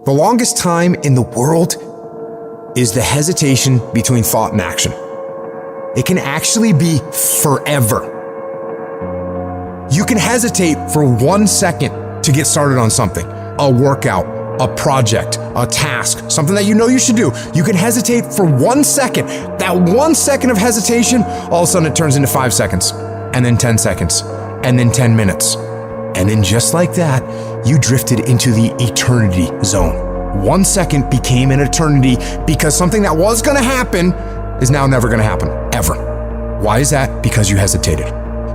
The longest time in the world is the hesitation between thought and action. It can actually be forever. You can hesitate for 1 second to get started on something, a workout, a project, a task, something that you know you should do. You can hesitate for 1 second. That 1 second of hesitation, all of a sudden it turns into 5 seconds, and then 10 seconds, and then 10 minutes. And then just like that, you drifted into the eternity zone. 1 second became an eternity because something that was gonna happen is now never gonna happen, ever. Why is that? Because you hesitated.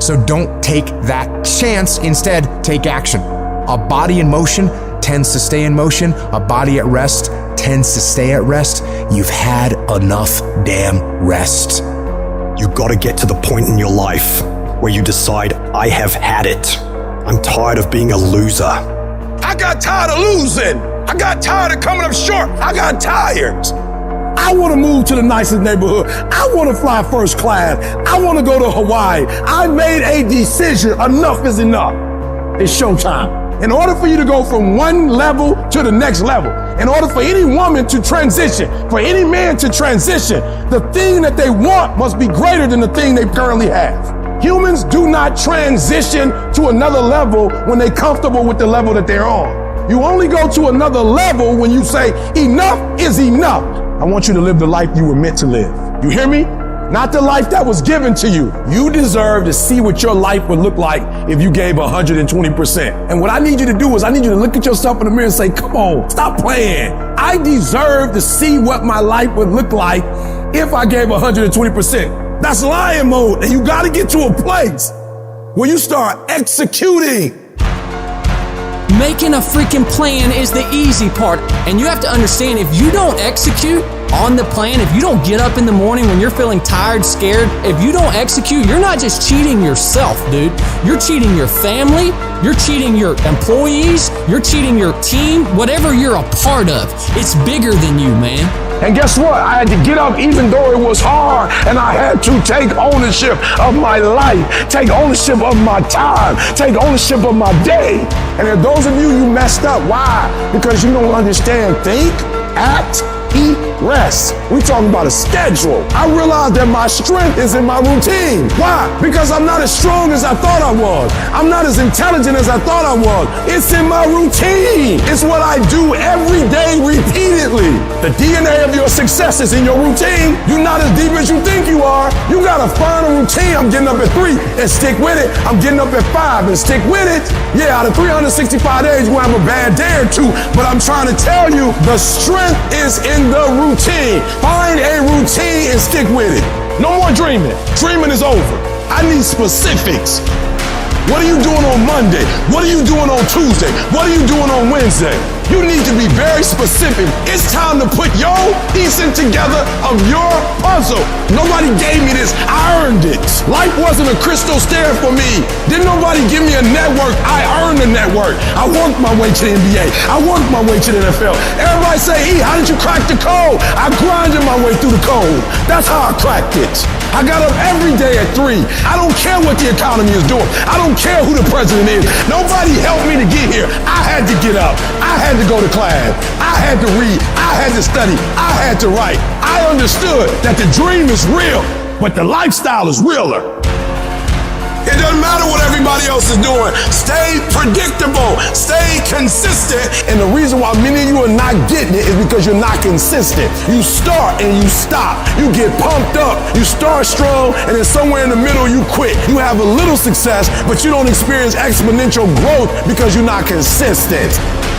So don't take that chance. Instead, take action. A body in motion tends to stay in motion. A body at rest tends to stay at rest. You've had enough damn rest. You gotta get to the point in your life where you decide, I have had it. I'm tired of being a loser. I got tired of losing. I got tired of coming up short. I got tired. I want to move to the nicest neighborhood. I want to fly first class. I want to go to Hawaii. I made a decision. Enough is enough. It's showtime. In order for you to go from one level to the next level, in order for any woman to transition, for any man to transition, the thing that they want must be greater than the thing they currently have. Humans do not transition to another level when they're comfortable with the level that they're on. You only go to another level when you say, enough is enough. I want you to live the life you were meant to live. You hear me? Not the life that was given to you. You deserve to see what your life would look like if you gave 120%. And what I need you to do is I need you to look at yourself in the mirror and say, come on, stop playing. I deserve to see what my life would look like if I gave 120%. That's lion mode. And you got to get to a place where you start executing. Making a freaking plan is the easy part. And you have to understand, if you don't execute on the plan, if you don't get up in the morning when you're feeling tired, scared, if you don't execute, you're not just cheating yourself, dude. You're cheating your family, you're cheating your employees, you're cheating your team, whatever you're a part of. It's bigger than you, man. And guess what? I had to get up even though it was hard, and I had to take ownership of my life, take ownership of my time, take ownership of my day. And if those of you messed up, why? Because you don't understand think, act, eat, rest. We talking about a schedule. I realized that my strength is in my routine. Why? Because I'm not as strong as I thought I was. I'm not as intelligent as I thought I was. It's in my routine. It's what I do every day repeatedly. The DNA of your success is in your routine. You're not as deep as you think you are. You gotta find a routine. I'm getting up at 3 and stick with it. I'm getting up at 5 and stick with it. Yeah, out of 365 days, you're gonna have a bad day or two, but I'm trying to tell you, the strength is in the routine. Find a routine and stick with it. No more dreaming. Dreaming is over. I need specifics. What are you doing on Monday? What are you doing on Tuesday? What are you doing on Wednesday? You need to be very specific. It's time to put your piecing together of your puzzle. Nobody gave me this. I earned it. Life wasn't a crystal stair for me. Didn't nobody give me a network. I earned the network. I worked my way to the NBA. I worked my way to the NFL. Everybody say, E, how did you crack the code? I grinded my way through the code. That's how I cracked it. I got up every day at 3. I don't care what the economy is doing. I don't care who the president is. Nobody helped me to get here. I had to get up. I had to go to class. I had to read. I had to study. I had to write. I understood that the dream is real, but the lifestyle is realer. It doesn't matter what everybody else is doing. Stay predictable. Stay consistent. And the reason why many of you are not getting it is because you're not consistent. You start and you stop. You get pumped up. You start strong, and then somewhere in the middle you quit. You have a little success, but you don't experience exponential growth because you're not consistent.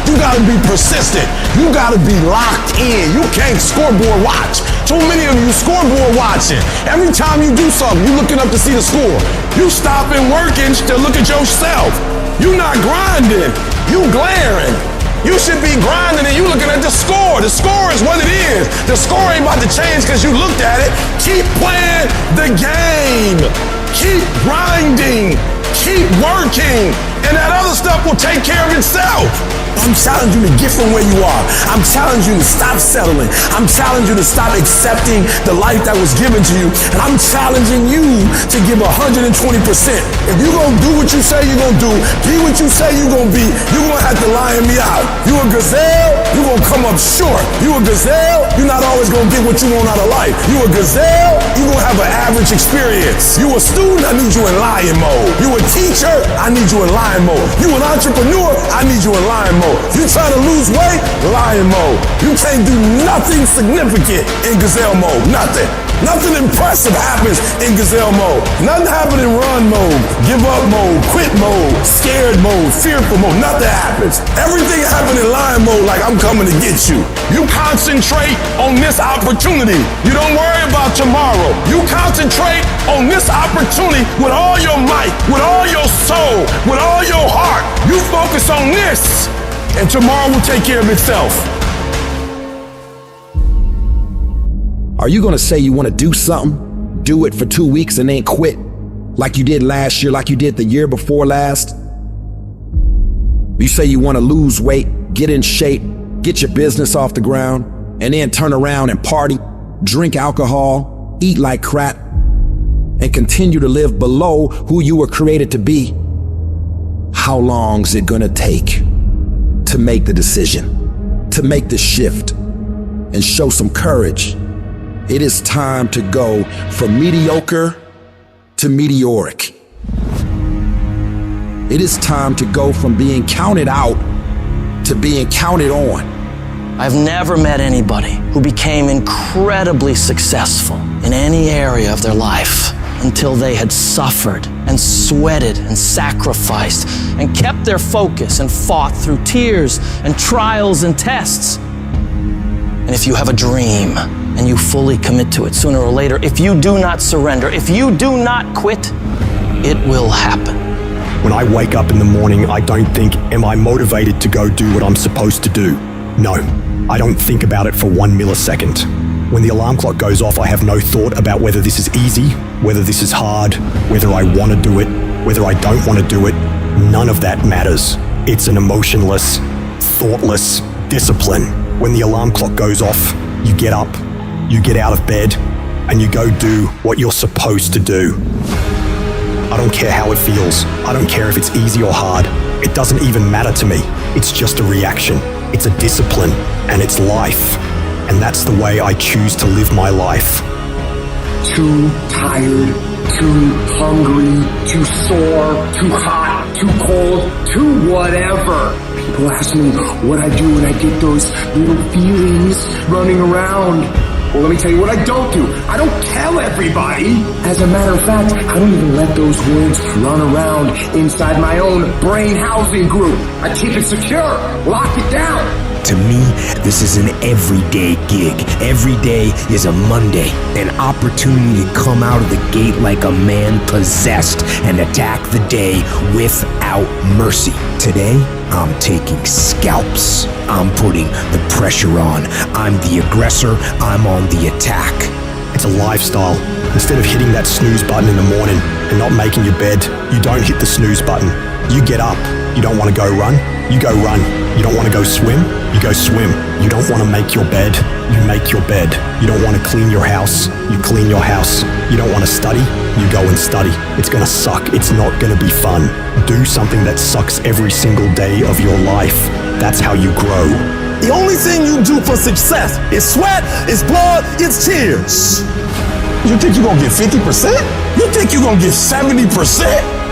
You gotta be persistent. You gotta be locked in. You can't scoreboard watch. Too many of you scoreboard watching. Every time you do something, you looking up to see the score. You stopping working to look at yourself. You not grinding. You glaring. You should be grinding and you looking at the score. The score is what it is. The score ain't about to change because you looked at it. Keep playing the game. Keep grinding. Keep working. And that other stuff will take care of itself. I'm challenging you to get from where you are. I'm challenging you to stop settling. I'm challenging you to stop accepting the life that was given to you. And I'm challenging you to give 120%. If you're going to do what you say you're going to do, be what you say you're going to be, you're going to have to lion me out. You a gazelle, you're going to come up short. You a gazelle, you're not always going to get what you want out of life. You a gazelle, you're going to have an average experience. You a student, I need you in lion mode. You a teacher, I need you in lion mode. You an entrepreneur, I need you in lion mode. You trying to lose weight, lion mode. You can't do nothing significant in gazelle mode. Nothing. Nothing impressive happens in gazelle mode. Nothing happens in run mode, give up mode, quit mode, scared mode, fearful mode. Nothing happens. Everything happens in lion mode like I'm coming to get you. You concentrate on this opportunity. You don't worry about tomorrow. You concentrate on this opportunity with all your might, with all your soul, with all your heart. You focus on this, and tomorrow will take care of itself. Are you gonna say you wanna do something, do it for 2 weeks and then quit? Like you did last year, like you did the year before last? You say you wanna lose weight, get in shape, get your business off the ground, and then turn around and party, drink alcohol, eat like crap, and continue to live below who you were created to be. How long's it gonna take to make the decision, to make the shift, and show some courage? It is time to go from mediocre to meteoric. It is time to go from being counted out to being counted on. I've never met anybody who became incredibly successful in any area of their life until they had suffered and sweated and sacrificed and kept their focus and fought through tears and trials and tests. And if you have a dream and you fully commit to it, sooner or later, if you do not surrender, if you do not quit, it will happen. When I wake up in the morning, I don't think, am I motivated to go do what I'm supposed to do? No, I don't think about it for 1 millisecond. When the alarm clock goes off, I have no thought about whether this is easy, whether this is hard, whether I want to do it, whether I don't want to do it. None of that matters. It's an emotionless, thoughtless discipline. When the alarm clock goes off, you get up, you get out of bed, and you go do what you're supposed to do. I don't care how it feels. I don't care if it's easy or hard. It doesn't even matter to me. It's just a reaction. It's a discipline, and it's life. And that's the way I choose to live my life. Too tired, too hungry, too sore, too hot, too cold, too whatever. People ask me what I do when I get those little feelings running around. Well, let me tell you what I don't do. I don't tell everybody. As a matter of fact, I don't even let those words run around inside my own brain housing group. I keep it secure, lock it down. To me, this is an everyday gig. Every day is a Monday, an opportunity to come out of the gate like a man possessed and attack the day without mercy. Today, I'm taking scalps. I'm putting the pressure on. I'm the aggressor. I'm on the attack. It's a lifestyle. Instead of hitting that snooze button in the morning and not making your bed, you don't hit the snooze button. You get up. You don't want to go run? You go run. You don't want to go swim? You go swim. You don't want to make your bed? You make your bed. You don't want to clean your house? You clean your house. You don't want to study? You go and study. It's going to suck. It's not going to be fun. Do something that sucks every single day of your life. That's how you grow. The only thing you do for success is sweat, it's blood, it's tears. You think you're gonna get 50%? You think you're gonna get 70%?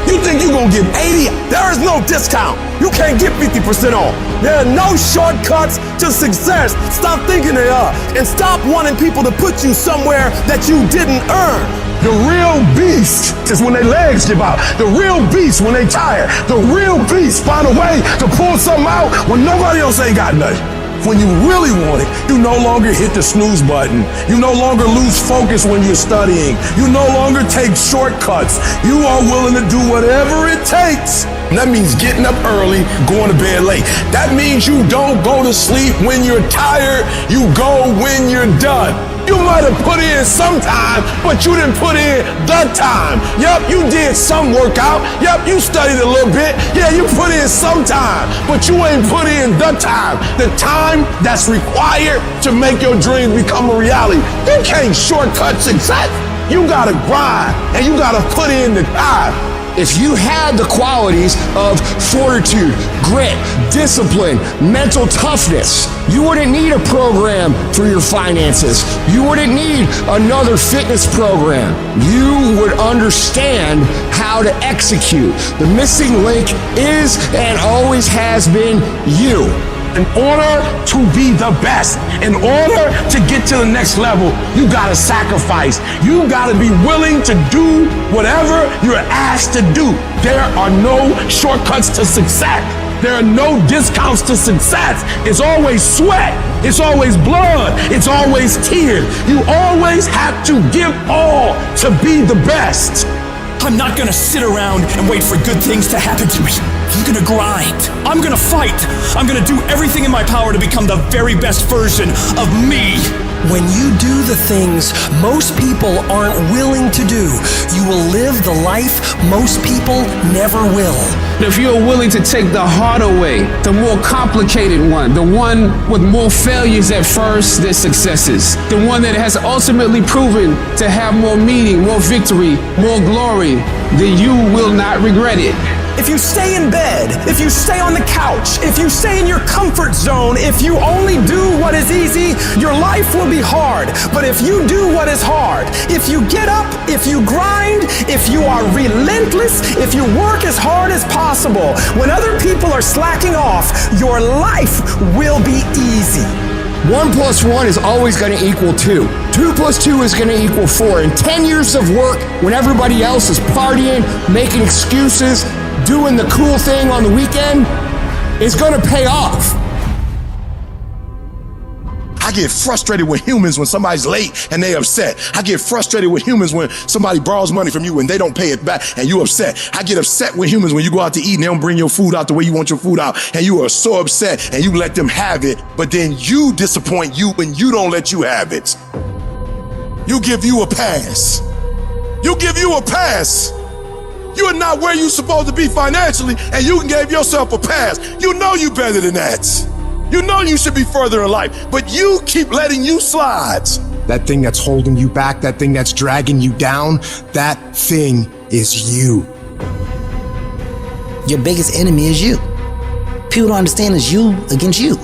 You think you're gonna get 80? There is no discount. You can't get 50% off. There are no shortcuts to success. Stop thinking they are. And stop wanting people to put you somewhere that you didn't earn. The real beast is when their legs give out. The real beast when they tired. The real beast find a way to pull something out when nobody else ain't got nothing. When you really want it, you no longer hit the snooze button. You no longer lose focus when you're studying. You no longer take shortcuts. You are willing to do whatever it takes. And that means getting up early, going to bed late. That means you don't go to sleep when you're tired. You go when you're done. You might have put in some time, but you didn't put in the time. Yep, you did some workout. Yep, you studied a little bit. Yeah, you put in some time, but you ain't put in the time. The time that's required to make your dreams become a reality. You can't shortcut success. You gotta grind, and you gotta put in the time. If you had the qualities of fortitude, grit, discipline, mental toughness, you wouldn't need a program for your finances. You wouldn't need another fitness program. You would understand how to execute. The missing link is and always has been you. In order to be the best, in order to get to the next level, you gotta sacrifice. You gotta be willing to do whatever you're asked to do. There are no shortcuts to success. There are no discounts to success. It's always sweat. It's always blood. It's always tears. You always have to give all to be the best. I'm not gonna sit around and wait for good things to happen to me. I'm gonna grind. I'm gonna fight. I'm gonna do everything in my power to become the very best version of me. When you do the things most people aren't willing to do, you will live the life most people never will. If you're willing to take the harder way, the more complicated one, the one with more failures at first than successes, the one that has ultimately proven to have more meaning, more victory, more glory, then you will not regret it. If you stay in bed, if you stay on the couch, if you stay in your comfort zone, if you only do what is easy, your life will be hard. But if you do what is hard, if you get up, if you grind, if you are relentless, if you work as hard as possible, when other people are slacking off, your life will be easy. 1 + 1 is always going to equal 2. 2 + 2 is going to equal 4. And 10 years of work when everybody else is partying, making excuses, doing the cool thing on the weekend is going to pay off. I get frustrated with humans when somebody's late and they upset. I get frustrated with humans when somebody borrows money from you and they don't pay it back and you upset. I get upset with humans when you go out to eat and they don't bring your food out the way you want your food out and you are so upset and you let them have it, but then you disappoint you when you don't let you have it. You give you a pass. You give you a pass. You are not where you're supposed to be financially and you can give yourself a pass. You know you better than that. You know you should be further in life, but you keep letting you slide. That thing that's holding you back, that thing that's dragging you down, that thing is you. Your biggest enemy is you. People don't understand it's you against you.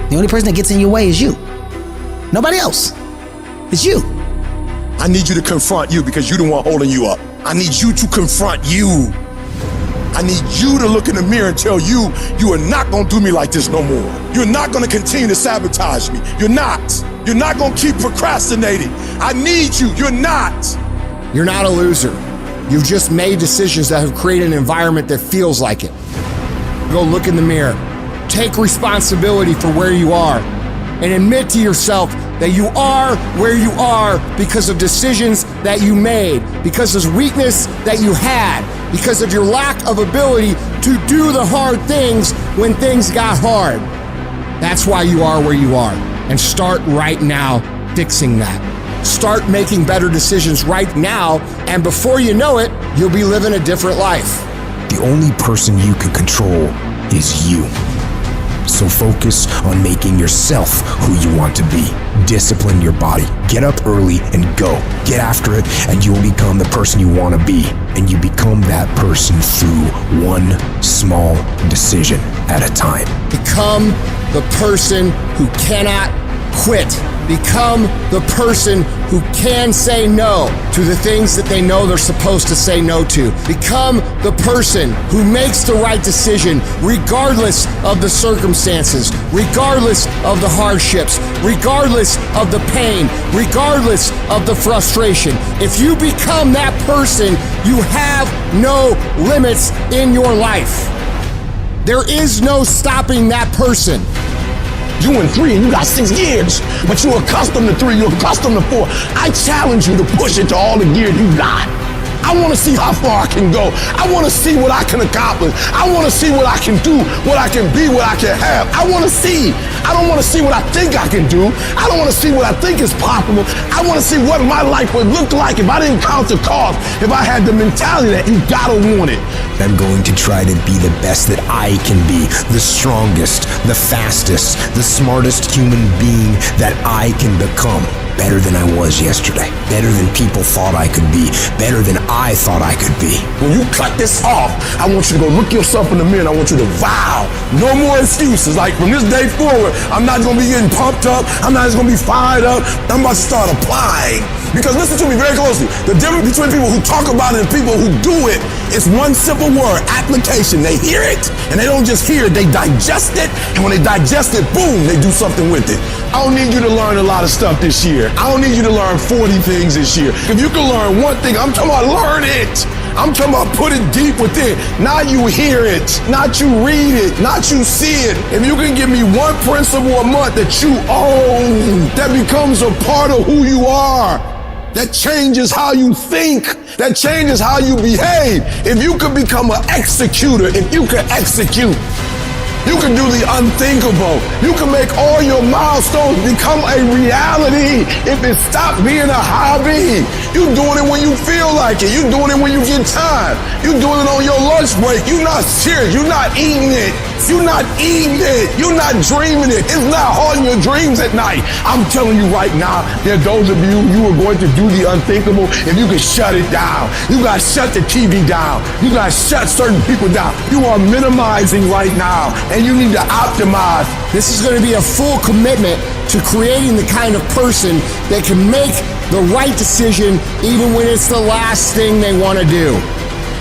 The only person that gets in your way is you. Nobody else. It's you. I need you to confront you because you're the one holding you up. I need you to confront you. I need you to look in the mirror and tell you, you are not gonna do me like this no more. You're not gonna continue to sabotage me. You're not. You're not gonna keep procrastinating. I need you. You're not. You're not a loser. You've just made decisions that have created an environment that feels like it. Go look in the mirror. Take responsibility for where you are and admit to yourself that you are where you are because of decisions that you made, because of weakness that you had, because of your lack of ability to do the hard things when things got hard. That's why you are where you are. And start right now fixing that. Start making better decisions right now, and before you know it, you'll be living a different life. The only person you can control is you. So focus on making yourself who you want to be. Discipline your body. Get up early and go. Get after it, and you will become the person you want to be. And you become that person through one small decision at a time. Become the person who cannot quit. Become the person who can say no to the things that they know they're supposed to say no to. Become the person who makes the right decision regardless of the circumstances, regardless of the hardships, regardless of the pain, regardless of the frustration. If you become that person, you have no limits in your life. There is no stopping that person. You in 3 and you got 6 gears, but you're accustomed to 3, you're accustomed to 4. I challenge you to push it to all the gears you got. I want to see how far I can go. I want to see what I can accomplish. I want to see what I can do, what I can be, what I can have. I want to see. I don't want to see what I think I can do. I don't want to see what I think is possible. I want to see what my life would look like if I didn't count the cost, if I had the mentality that you gotta want it. I'm going to try to be the best that I can be, the strongest, the fastest, the smartest human being that I can become. Better than I was yesterday. Better than people thought I could be. Better than I thought I could be. When you cut this off, I want you to go look yourself in the mirror and I want you to vow. No more excuses. Like from this day forward, I'm not going to be getting pumped up. I'm not just going to be fired up. I'm about to start applying. Because listen to me very closely. The difference between people who talk about it and people who do it is one simple word, application. They hear it and they don't just hear it, they digest it. And when they digest it, boom, they do something with it. I don't need you to learn a lot of stuff this year. I don't need you to learn 40 things this year. If you can learn one thing, I'm talking about learn it. I'm talking about put it deep within. Not you hear it, not you read it, not you see it. If you can give me one principle a month that you own, that becomes a part of who you are, that changes how you think, that changes how you behave. If you could become an executor, if you could execute, you can do the unthinkable. You can make all your milestones become a reality if it stops being a hobby. You're doing it when you feel like it. You're doing it when you get time. You're doing it on your lunch break. You're not serious. You're not eating it. You're not eating it. You're not dreaming it. It's not haunting your dreams at night. I'm telling you right now, there are those of you are going to do the unthinkable if you can shut it down. You got to shut the TV down. You got to shut certain people down. You are minimizing right now. And you need to optimize. This is going to be a full commitment to creating the kind of person that can make the right decision even when it's the last thing they want to do.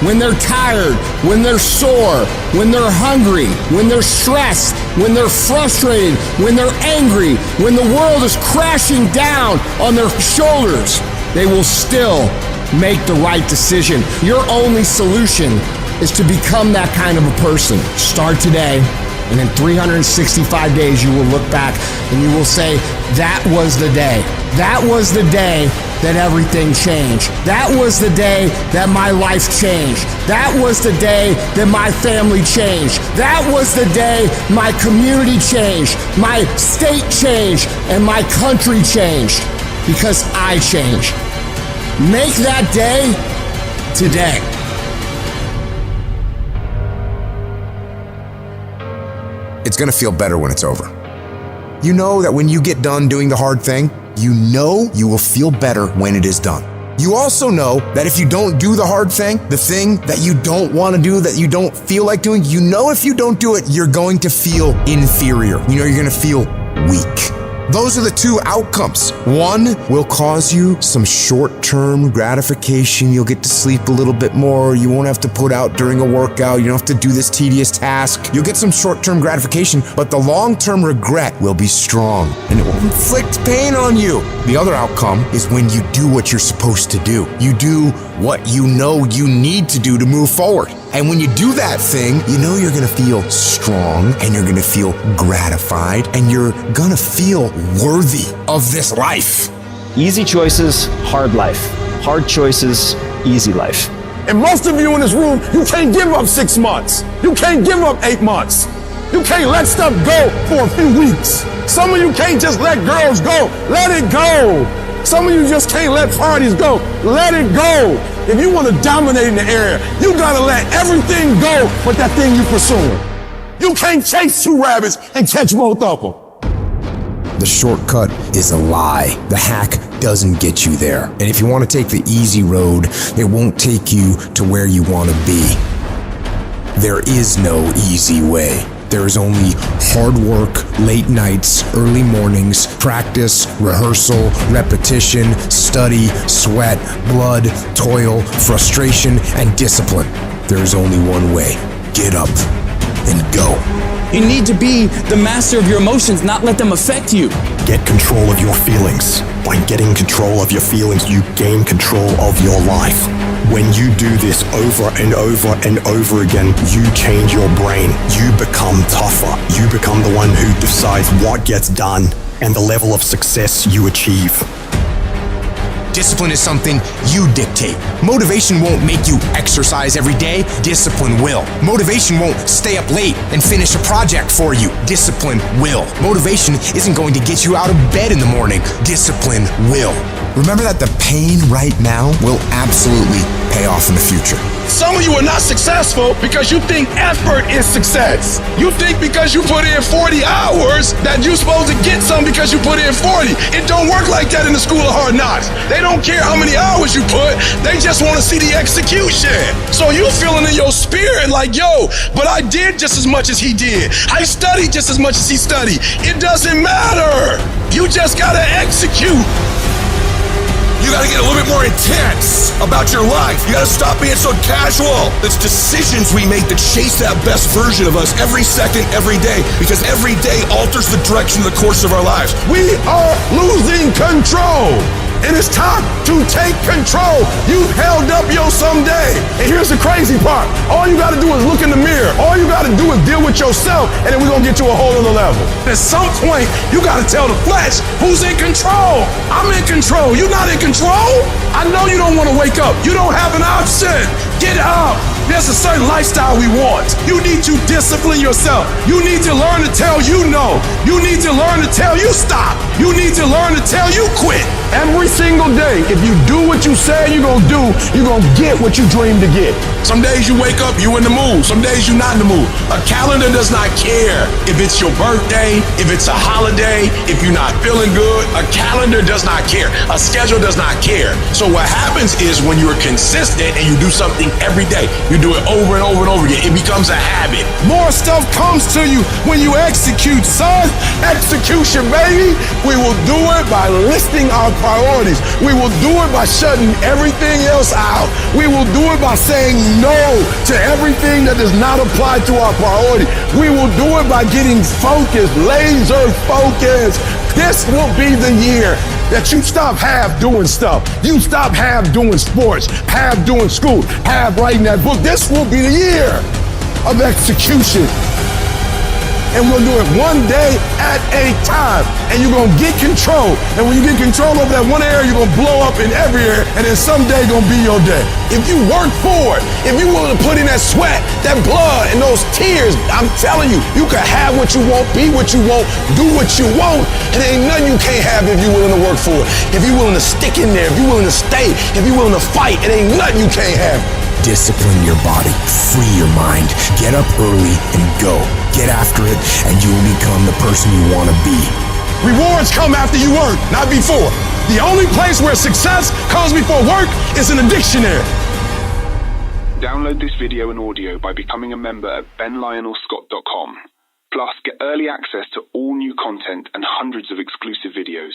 When they're tired, when they're sore, when they're hungry, when they're stressed, when they're frustrated, when they're angry, when the world is crashing down on their shoulders, they will still make the right decision. Your only solution is to become that kind of a person. Start today. And in 365 days, you will look back and you will say, that was the day. That was the day that everything changed. That was the day that my life changed. That was the day that my family changed. That was the day my community changed, my state changed, and my country changed. Because I changed. Make that day today. It's gonna feel better when it's over. You know that when you get done doing the hard thing, you know you will feel better when it is done. You also know that if you don't do the hard thing, the thing that you don't want to do, that you don't feel like doing, you know if you don't do it, you're going to feel inferior. You know you're gonna feel weak. Those are the two outcomes. One will cause you some short-term gratification. You'll get to sleep a little bit more. You won't have to put out during a workout. You don't have to do this tedious task. You'll get some short-term gratification, but the long-term regret will be strong and it will inflict pain on you. The other outcome is when you do what you're supposed to do. You do what you know you need to do to move forward. And when you do that thing, you know you're gonna feel strong and you're gonna feel gratified and you're gonna feel worthy of this life. Easy choices, hard life. Hard choices, easy life. And most of you in this room, you can't give up 6 months. You can't give up 8 months. You can't let stuff go for a few weeks. Some of you can't just let girls go. Let it go. Some of you just can't let parties go. Let it go. If you want to dominate in the area, you gotta let everything go but that thing you're pursuing. You can't chase 2 rabbits and catch both of them. The shortcut is a lie. The hack doesn't get you there. And if you want to take the easy road, it won't take you to where you want to be. There is no easy way. There is only hard work, late nights, early mornings, practice, rehearsal, repetition, study, sweat, blood, toil, frustration, and discipline. There is only one way. Get up and go. You need to be the master of your emotions, not let them affect you. Get control of your feelings. By getting control of your feelings, you gain control of your life. When you do this over and over and over again, you change your brain. You become tougher. You become the one who decides what gets done and the level of success you achieve. Discipline is something you dictate. Motivation won't make you exercise every day. Discipline will. Motivation won't stay up late and finish a project for you. Discipline will. Motivation isn't going to get you out of bed in the morning. Discipline will. Remember that the pain right now will absolutely pay off in the future. Some of you are not successful because you think effort is success. You think because you put in 40 hours that you're supposed to get some because you put in 40. It don't work like that in the school of hard knocks. They don't care how many hours you put. They just want to see the execution. So you feeling in your spirit like, yo, but I did just as much as he did. I studied just as much as he studied. It doesn't matter. You just got to execute. You gotta get a little bit more intense about your life. You gotta stop being so casual. It's decisions we make that chase that best version of us every second, every day, because every day alters the direction of the course of our lives. We are losing control. And it's time to take control. You've held up your someday. And here's the crazy part. All you gotta do is look in the mirror. All you gotta do is deal with yourself, and then we're gonna get to a whole other level. At some point, you gotta tell the flesh who's in control. I'm in control. You're not in control. I know you don't wanna wake up. You don't have an option. Get up. There's a certain lifestyle we want. You need to discipline yourself. You need to learn to tell you no. You need to learn to tell you stop. You need to learn to tell you quit. Every single day, if you do what you say you're gonna do, you're gonna get what you dream to get. Some days you wake up, you in the mood. Some days you're not in the mood. A calendar does not care if it's your birthday, if it's a holiday, if you're not feeling good. A calendar does not care. A schedule does not care. So what happens is when you're consistent and you do something every day, you do it over and over and over again, it becomes a habit. More stuff comes to you when you execute, son. Execution, baby. We will do it by listing our priorities. We will do it by shutting everything else out. We will do it by saying no to everything that does not apply to our priority. We will do it by getting focused, laser focused. This will be the year that you stop half doing stuff. You stop half doing sports, half doing school, half writing that book. This will be the year of execution. And we'll do it one day at a time. And you're gonna get control. And when you get control over that one area, you're gonna blow up in every area, and then someday gonna be your day. If you work for it, if you're willing to put in that sweat, that blood, and those tears, I'm telling you, you can have what you want, be what you want, do what you want, and there ain't nothing you can't have if you're willing to work for it. If you're willing to stick in there, if you're willing to stay, if you're willing to fight, it ain't nothing you can't have. Discipline your body, free your mind, get up early and go. Get after it, and you will become the person you want to be. Rewards come after you work, not before. The only place where success comes before work is in a dictionary. Download this video and audio by becoming a member at benlionelscott.com. Plus, get early access to all new content and hundreds of exclusive videos.